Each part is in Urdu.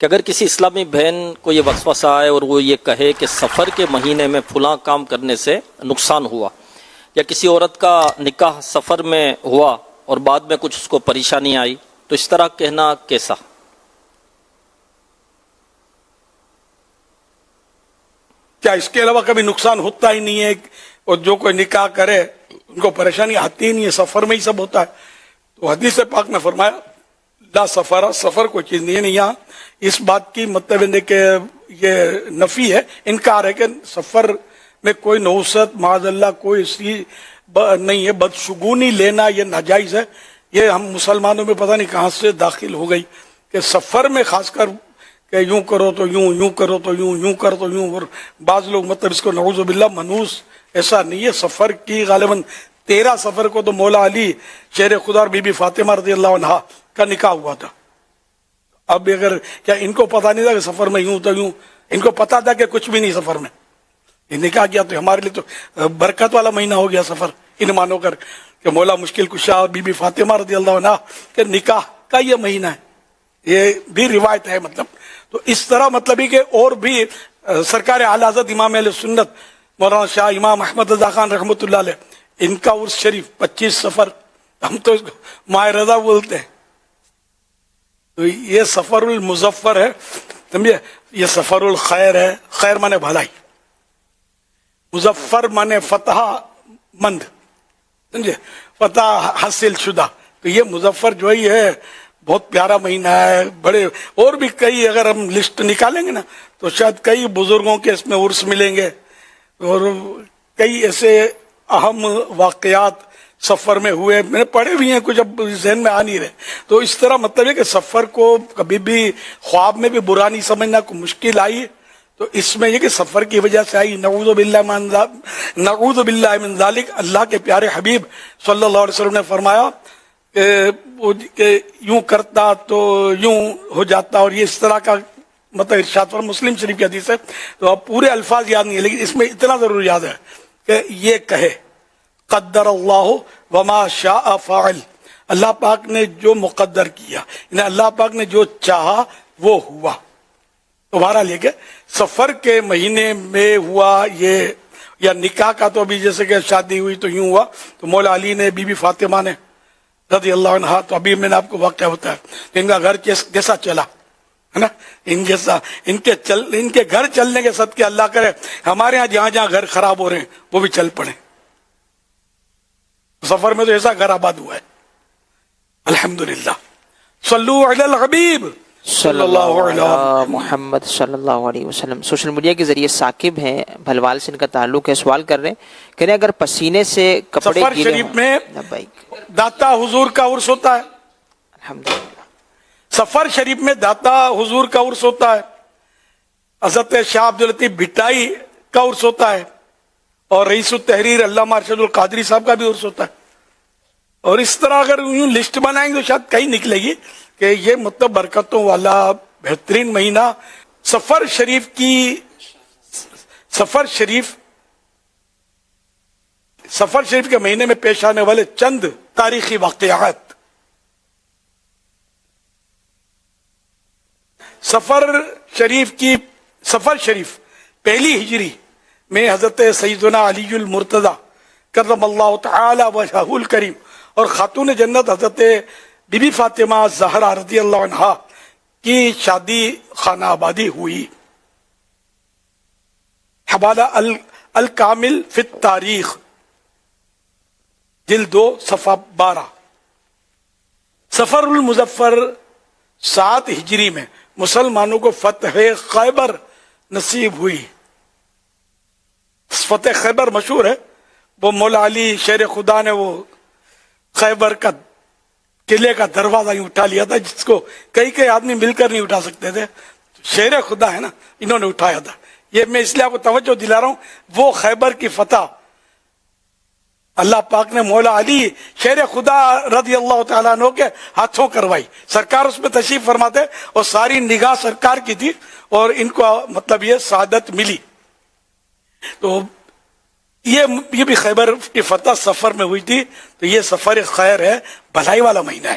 کہ اگر کسی اسلامی بہن کو یہ وسوسہ آئے اور وہ یہ کہے کہ سفر کے مہینے میں فلاں کام کرنے سے نقصان ہوا، یا کسی عورت کا نکاح سفر میں ہوا اور بعد میں کچھ اس کو پریشانی آئی، تو اس طرح کہنا کیسا؟ کیا اس کے علاوہ کبھی نقصان ہوتا ہی نہیں ہے؟ اور جو کوئی نکاح کرے ان کو پریشانی آتی ہی نہیں ہے، سفر میں ہی سب ہوتا ہے؟ تو حدیث پاک نے فرمایا لا سفر، سفر کوئی چیز نہیں ہے۔ یہاں اس بات کی مطلب ہے کہ یہ نفی ہے، انکار ہے کہ سفر میں کوئی نحوست معاذ اللہ کوئی اسی نہیں ہے۔ بدشگونی لینا یہ ناجائز ہے۔ یہ ہم مسلمانوں میں پتہ نہیں کہاں سے داخل ہو گئی کہ سفر میں خاص کر کہ یوں کرو تو یوں، یوں کرو تو یوں، یوں کرو تو یوں، اور بعض لوگ مطلب اس کو نعوذ باللہ منحوس، ایسا نہیں ہے۔ سفر کی غالباً 13 سفر کو تو مولا علی شیر خدا اور بی بی فاطمہ رضی اللہ عنہا کا نکاح ہوا تھا۔ اب اگر کیا ان کو پتا نہیں تھا کہ سفر میں یوں تو یوں؟ ان کو پتا تھا کہ کچھ بھی نہیں سفر میں، یہ نکاح کیا تو ہمارے لیے تو برکت والا مہینہ ہو گیا سفر، ان مانو کر کہ مولا مشکل کشا اور بی بی فاطمہ رضی اللہ عنہا کے نکاح کا یہ مہینہ ہے، یہ بھی روایت ہے۔ مطلب تو اس طرح مطلب ہی کہ اور بھی سرکار اعلی حضرت امام اہل سنت مولانا شاہ امام احمد رضا خان رحمۃ اللہ علیہ، ان کا عرس شریف 25 سفر، ہم تو اس کو ماہ رضا بولتے ہیں، تو یہ سفر المظفر ہے، سمجھے؟ یہ سفر الخیر ہے، خیر مانے بھلائی، مظفر مانے فتح مند، سمجھے؟ فتح حاصل شدہ۔ تو یہ مظفر جو ہے بہت پیارا مہینہ ہے۔ بڑے اور بھی کئی اگر ہم لسٹ نکالیں گے نا تو شاید کئی بزرگوں کے اس میں عرس ملیں گے، اور کئی ایسے اہم واقعات سفر میں ہوئے، میں نے پڑھے بھی ہیں کچھ، اب ذہن میں آ نہیں رہے۔ تو اس طرح مطلب ہے کہ سفر کو کبھی بھی خواب میں بھی برا نہیں سمجھنا، کوئی مشکل آئی تو اس میں یہ کہ سفر کی وجہ سے آئی، نعوذ باللہ من ذالک۔ اللہ کے پیارے حبیب صلی اللہ علیہ وسلم نے فرمایا کہ یوں کرتا تو یوں ہو جاتا، اور یہ اس طرح کا مطلب ارشاد پر مسلم شریف کی حدیث ہے۔ تو اب پورے الفاظ یاد نہیں ہے، لیکن اس میں اتنا ضرور یاد ہے کہ یہ کہے قدر اللہ وما شاء فعل، اللہ پاک نے جو مقدر کیا، یعنی اللہ پاک نے جو چاہا وہ ہوا۔ تو بہرحال یہ کہ سفر کے مہینے میں ہوا یہ، یا نکاح کا تو ابھی جیسے کہ شادی ہوئی تو یوں ہوا، تو مولا علی نے بی بی فاطمہ نے رضی اللہ عنہا، تو ابھی میں نے آپ کو واقعہ ہوتا ہے ان کا گھر کیسا چلا ہے نا، ان جیسا ان کے گھر چلنے کے صدقے اللہ کرے ہمارے ہاں جہاں جہاں گھر خراب ہو رہے ہیں وہ بھی چل پڑے۔ سفر میں تو ایسا گھر آباد ہوا ہے الحمدللہ۔ صلو علی الحبیب صلی اللہ علیہ محمد صلی اللہ علیہ وسلم۔ سوشل میڈیا کے ذریعے ثاقب ہیں بھلوال سے، ان کا تعلق ہے، سوال کر رہے ہیں کہ اگر پسینے سے کپڑے سفر گیلے شریف ہوں، میں داتا حضور کا عرس ہوتا ہے، الحمدللہ۔ سفر شریف میں داتا حضور کا عرس ہوتا ہے، حضرت شاہ عبداللطیف بھٹائی کا عرس ہوتا ہے، اور رئیس التحریر علامہ ارشد القادری صاحب کا بھی عرس ہوتا ہے۔ اور اس طرح اگر یوں لسٹ بنائیں گے تو شاید کہیں نکلے گی کہ یہ مطلب برکتوں والا بہترین مہینہ سفر شریف کے مہینے میں پیش آنے والے چند تاریخی واقعات۔ سفر شریف پہلی ہجری میں حضرت سیدنا علی المرتضی کرم اللہ تعالی وجہہ الکریم اور خاتون جنت حضرت بی بی فاطمہ زہرا رضی اللہ عنہا کی شادی خانہ آبادی ہوئی۔ حوالہ الکامل فی التاریخ جلد 2 صفحہ 12۔ سفر المظفر 7 ہجری میں مسلمانوں کو فتح خیبر نصیب ہوئی۔ فتح خیبر مشہور ہے، وہ مولا علی شیر خدا نے وہ خیبر کا قلعے کا دروازہ ہی اٹھا لیا تھا، جس کو کئی آدمی مل کر نہیں اٹھا سکتے تھے، شیر خدا ہے نا، انہوں نے اٹھایا تھا۔ یہ میں اس لیے آپ کو توجہ دلا رہا ہوں، وہ خیبر کی فتح اللہ پاک نے مولا علی شیر خدا رضی اللہ تعالیٰ عنہ کے ہاتھوں کروائی۔ سرکار اس میں تشریف فرماتے اور ساری نگاہ سرکار کی تھی، اور ان کو مطلب یہ سعادت ملی۔ تو یہ بھی خیبر کی فتح سفر میں ہوئی تھی، تو یہ سفر خیر ہے، بھلائی والا مہینہ ہے۔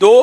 2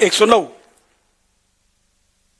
109।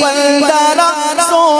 1500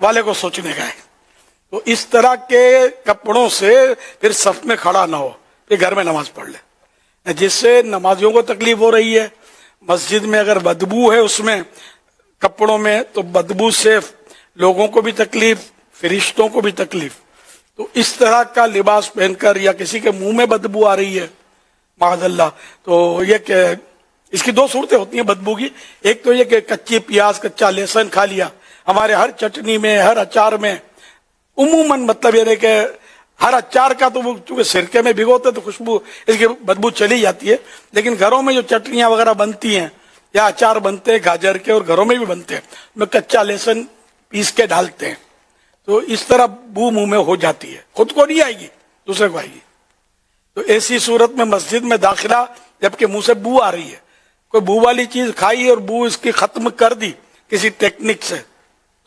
والے کو سوچنے کا ہے. تو اس طرح کے کپڑوں سے پھر صف میں کھڑا نہ ہو, پھر گھر میں نماز پڑھ لے. جس سے نمازیوں کو تکلیف ہو رہی ہے, مسجد میں اگر بدبو ہے اس میں کپڑوں میں, تو بدبو سے لوگوں کو بھی تکلیف, فرشتوں کو بھی تکلیف. تو اس طرح کا لباس پہن کر, یا کسی کے منہ میں بدبو آ رہی ہے معاذ اللہ, تو یہ کہ اس کی دو صورتیں ہوتی ہیں بدبو کی. ایک تو یہ کہ کچی پیاز, کچا لہسن کھا لیا. ہمارے ہر چٹنی میں, ہر اچار میں عموماً مطلب یہ ہے کہ ہر اچار کا تو وہ چونکہ سرکے میں بھگوتے تو خوشبو, اس کی بدبو چلی جاتی ہے. لیکن گھروں میں جو چٹنیاں وغیرہ بنتی ہیں یا اچار بنتے ہیں گاجر کے, اور گھروں میں بھی بنتے ہیں, میں کچا لہسن پیس کے ڈالتے ہیں, تو اس طرح بو منہ میں ہو جاتی ہے. خود کو نہیں آئے گی, دوسرے کو آئے گی. تو ایسی صورت میں مسجد میں داخلہ جبکہ منہ سے بو آ رہی ہے, کوئی بو والی چیز کھائی اور بو اس کی ختم کر دی کسی ٹیکنک سے,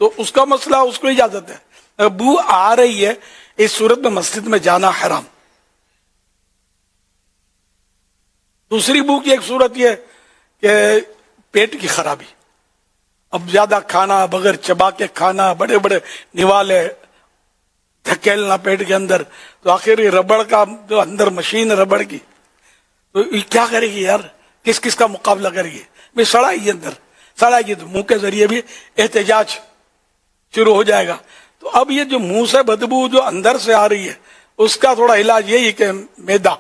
تو اس کا مسئلہ, اس کو اجازت ہے. اگر بو آ رہی ہے اس صورت میں مسجد میں جانا حرام. دوسری بو کی ایک صورت یہ کہ پیٹ کی خرابی, اب زیادہ کھانا, بغیر چبا کے کھانا, بڑے بڑے نوالے دھکیلنا پیٹ کے اندر, تو آخر یہ ربڑ کا جو اندر مشین ربڑ کی, تو یہ کیا کرے گی یار, کس کس کا مقابلہ کرے گی؟ بھائی سڑائے گی اندر, سڑائے گی تو منہ کے ذریعے بھی احتجاج شروع ہو جائے گا. تو اب یہ جو منہ سے بدبو جو اندر سے آ رہی ہے, اس کا تھوڑا علاج یہی کہ میدا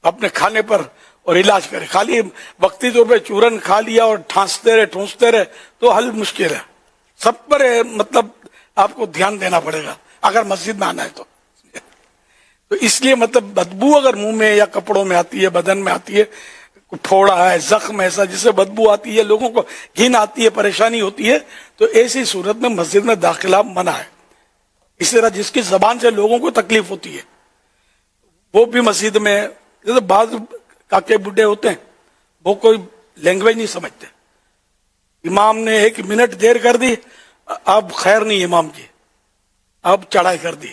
اپنے کھانے پر اور علاج کرے. خالی وقتی طور پہ چورن کھا لیا اور ٹھونستے رہے تو حل مشکل ہے. سب پر مطلب آپ کو دھیان دینا پڑے گا اگر مسجد میں آنا ہے تو. تو اس لیے مطلب بدبو اگر منہ میں یا کپڑوں میں آتی ہے, بدن میں آتی ہے, پھوڑا ہے, زخم ایسا جس سے بدبو آتی ہے, لوگوں کو گھن آتی ہے, پریشانی ہوتی ہے, تو ایسی صورت میں مسجد میں داخلہ منع ہے. اسی طرح جس کی زبان سے لوگوں کو تکلیف ہوتی ہے وہ بھی مسجد میں, جیسے بعض کاکے بڈھے ہوتے ہیں وہ کوئی لینگویج نہیں سمجھتے, امام نے 1 منٹ دیر کر دی, اب خیر نہیں امام کی, اب چڑھائی کر دی.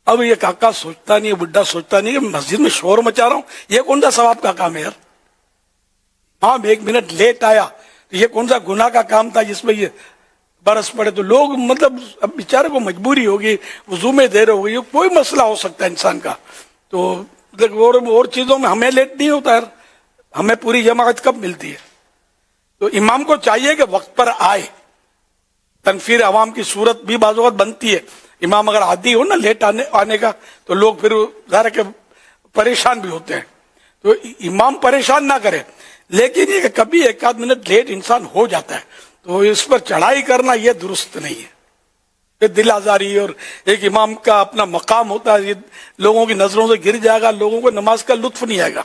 اب یہ کاکا سوچتا نہیں, بڈھا سوچتا نہیں کہ مسجد میں شور مچا رہا ہوں, یہ کون سا ثواب کا کام ہے یار. ہاں 1 منٹ لیٹ آیا تو یہ کون سا گناہ کا کام تھا جس میں یہ برس پڑے. تو لوگ مطلب اب بیچارے کو مجبوری ہوگی, وضو میں دیر ہو گئی, کوئی مسئلہ ہو سکتا ہے انسان کا. تو اور چیزوں میں ہمیں لیٹ نہیں ہوتا یار, ہمیں پوری جماعت کب ملتی ہے. تو امام کو چاہیے کہ وقت پر آئے. تنفیر عوام کی صورت بھی بعض اوقات بنتی ہے, امام اگر عادی ہو نا لیٹ آنے کا تو لوگ پھر ظاہر کہ پریشان بھی ہوتے ہیں. تو امام پریشان نہ کرے, لیکن یہ کہ کبھی 1 منٹ لیٹ انسان ہو جاتا ہے تو اس پر چڑھائی کرنا یہ درست نہیں ہے. یہ دل آزاری, اور ایک امام کا اپنا مقام ہوتا ہے, یہ لوگوں کی نظروں سے گر جائے گا, لوگوں کو نماز کا لطف نہیں آئے گا.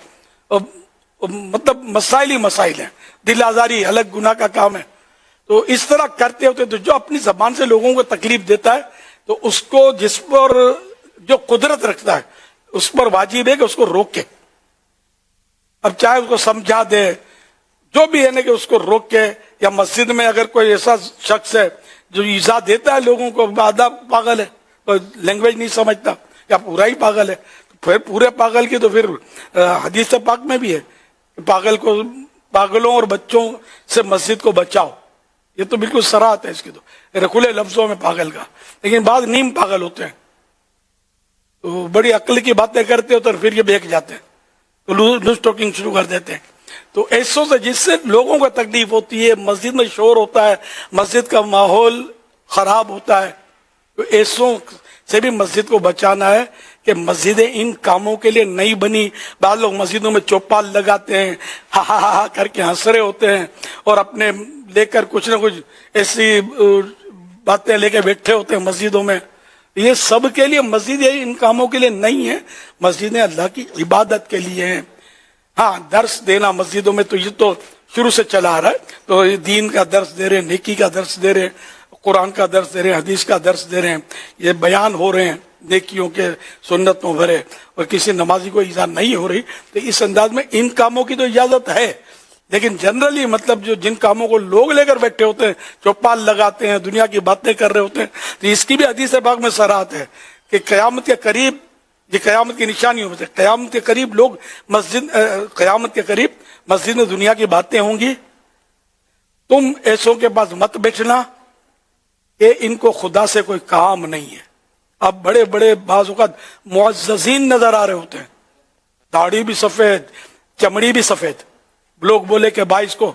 مطلب مسائل ہی مسائل ہیں, دل آزاری الگ گناہ کا کام ہے. تو اس طرح کرتے ہوتے تو جو اپنی زبان سے لوگوں کو تکلیف دیتا ہے تو اس کو جس پر جو قدرت رکھتا ہے اس پر واجب ہے کہ اس کو روکے. اب چاہے اس کو سمجھا دے, جو بھی ہے نا کہ اس کو روک کے, یا مسجد میں اگر کوئی ایسا شخص ہے جو ایذا دیتا ہے لوگوں کو, آدھا پاگل ہے, کوئی لینگویج نہیں سمجھتا, یا پورا ہی پاگل ہے, پھر پورے پاگل کی تو پھر حدیث پاک میں بھی ہے کہ پاگلوں اور بچوں سے مسجد کو بچاؤ. یہ تو بالکل صراحت ہے اس کی, تو کھلے لفظوں میں پاگل کا. لیکن بعض نیم پاگل ہوتے ہیں تو بڑی عقل کی باتیں کرتے ہو تو پھر یہ بیک جاتے ہیں, تو لوز ٹاکنگ شروع کر دیتے ہیں. تو ایسوں سے جس سے لوگوں کو تکلیف ہوتی ہے, مسجد میں شور ہوتا ہے, مسجد کا ماحول خراب ہوتا ہے, تو ایسوں سے بھی مسجد کو بچانا ہے کہ مسجدیں ان کاموں کے لیے نہیں بنی. بعض لوگ مسجدوں میں چوپال لگاتے ہیں, ہا ہا ہا کر کے ہنس رہے ہوتے ہیں, اور اپنے لے کر کچھ نہ کچھ ایسی باتیں لے کے بیٹھے ہوتے ہیں مسجدوں میں. یہ سب کے لیے مسجدیں ان کاموں کے لیے نہیں ہیں, مسجدیں اللہ کی عبادت کے لیے ہیں. ہاں درس دینا مسجدوں میں تو یہ تو شروع سے چلا آ رہا ہے, تو یہ دین کا درس دے رہے ہیں, نیکی کا درس دے رہے ہیں, قرآن کا درس دے رہے ہیں, حدیث کا درس دے رہے ہیں, یہ بیان ہو رہے ہیں نیکیوں کے سنتوں بھرے, اور کسی نمازی کو ایذا نہیں ہو رہی. تو اس انداز میں ان کاموں کی تو اجازت ہے, لیکن جنرلی مطلب جو جن کاموں کو لوگ لے کر بیٹھے ہوتے ہیں, چوپال لگاتے ہیں, دنیا کی باتیں کر رہے ہوتے ہیں, تو اس کی بھی حدیث پاک میں صراحت ہے کہ قیامت کے قریب, یہ قیامت کی نشانیوں میں سے, قیامت کے قریب لوگ قیامت کے قریب مسجد میں دنیا کی باتیں ہوں گی, تم ایسوں کے پاس مت بیٹھنا, کہ ان کو خدا سے کوئی کام نہیں ہے. اب بڑے بڑے بعض اوقات معززین نظر آ رہے ہوتے ہیں، داڑھی بھی سفید، چمڑی بھی سفید. لوگ بولے کہ بھائی اس کو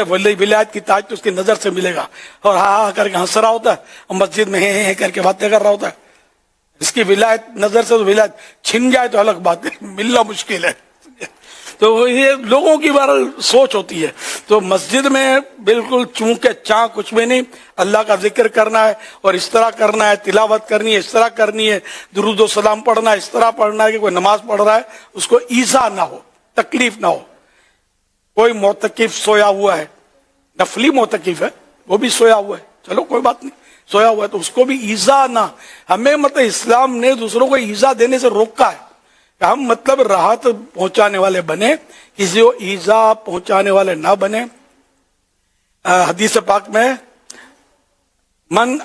ولایت کی تاج تو اس کی نظر سے ملے گا، اور ہاں کر کے ہنس رہا ہوتا ہے، اور مسجد میں ہیں کر کے باتیں کر رہا ہوتا ہے. اس کی ولایت نظر سے تو ولایت چھن جائے تو الگ بات ہے، ملنا مشکل ہے. تو یہ لوگوں کی بہرحال سوچ ہوتی ہے. تو مسجد میں بالکل چونکہ چاں کچھ بھی نہیں، اللہ کا ذکر کرنا ہے اور اس طرح کرنا ہے، تلاوت کرنی ہے اس طرح کرنی ہے، درود و سلام پڑھنا ہے اس طرح پڑھنا ہے کہ کوئی نماز پڑھ رہا ہے اس کو ایذا نہ ہو، تکلیف نہ ہو. کوئی معتکف سویا ہوا ہے، نفلی معتکف ہے، وہ بھی سویا ہوا ہے، چلو کوئی بات نہیں، سویا ہوا ہے تو اس کو بھی ایذا نہ. ہمیں مطلب اسلام نے دوسروں کو ایذا دینے سے روکا ہے کہ ہم مطلب راحت پہنچانے والے بنے، کسی کو ایذا پہنچانے والے نہ بنے. حدیث پاک میں من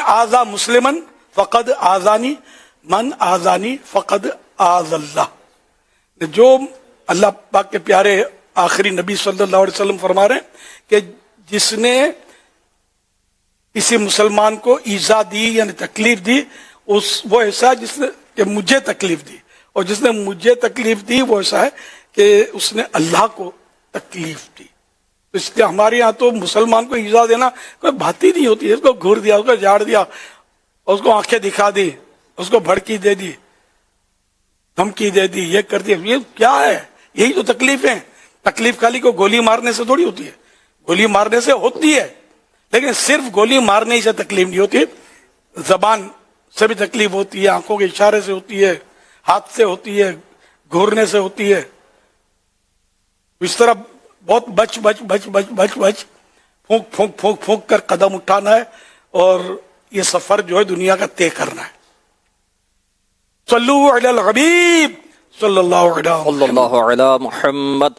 آذا مسلمن فقد آذانی، من آذانی فقد آذ اللہ. جو اللہ پاک کے پیارے آخری نبی صلی اللہ علیہ وسلم فرما رہے ہیں کہ جس نے کسی مسلمان کو ایذا دی یعنی تکلیف دی، وہ ایسا ہے جس نے کہ مجھے تکلیف دی، اور جس نے مجھے تکلیف دی وہ ایسا ہے کہ اس نے اللہ کو تکلیف دی. اس لیے ہمارے یہاں تو مسلمان کو ایذا دینا کوئی بات ہی نہیں ہوتی ہے. اس کو گھور دیا، اس کو جھاڑ دیا، اس کو آنکھیں دکھا دی، اس کو بھڑکی دے دی، دھمکی دے دی، یہ کر دیا. یہ کیا ہے؟ یہی تو تکلیف ہے. تکلیف خالی کو گولی مارنے سے تھوڑی ہوتی ہے، گولی مارنے سے ہوتی ہے لیکن صرف گولی مارنے ہی سے تکلیف نہیں ہوتی، زبان سے بھی تکلیف ہوتی ہے، آنکھوں کے اشارے سے ہوتی ہے، ہاتھ سے ہوتی ہے، گھورنے سے ہوتی ہے. اس طرح بہت بچ بچ بچ بچ بچ بچ پھونک پھونک پھونک پھونک کر قدم اٹھانا ہے اور یہ سفر جو ہے دنیا کا طے کرنا ہے. صلو علی الحبیب صلی اللہ علیہ صلی اللہ علی محمد.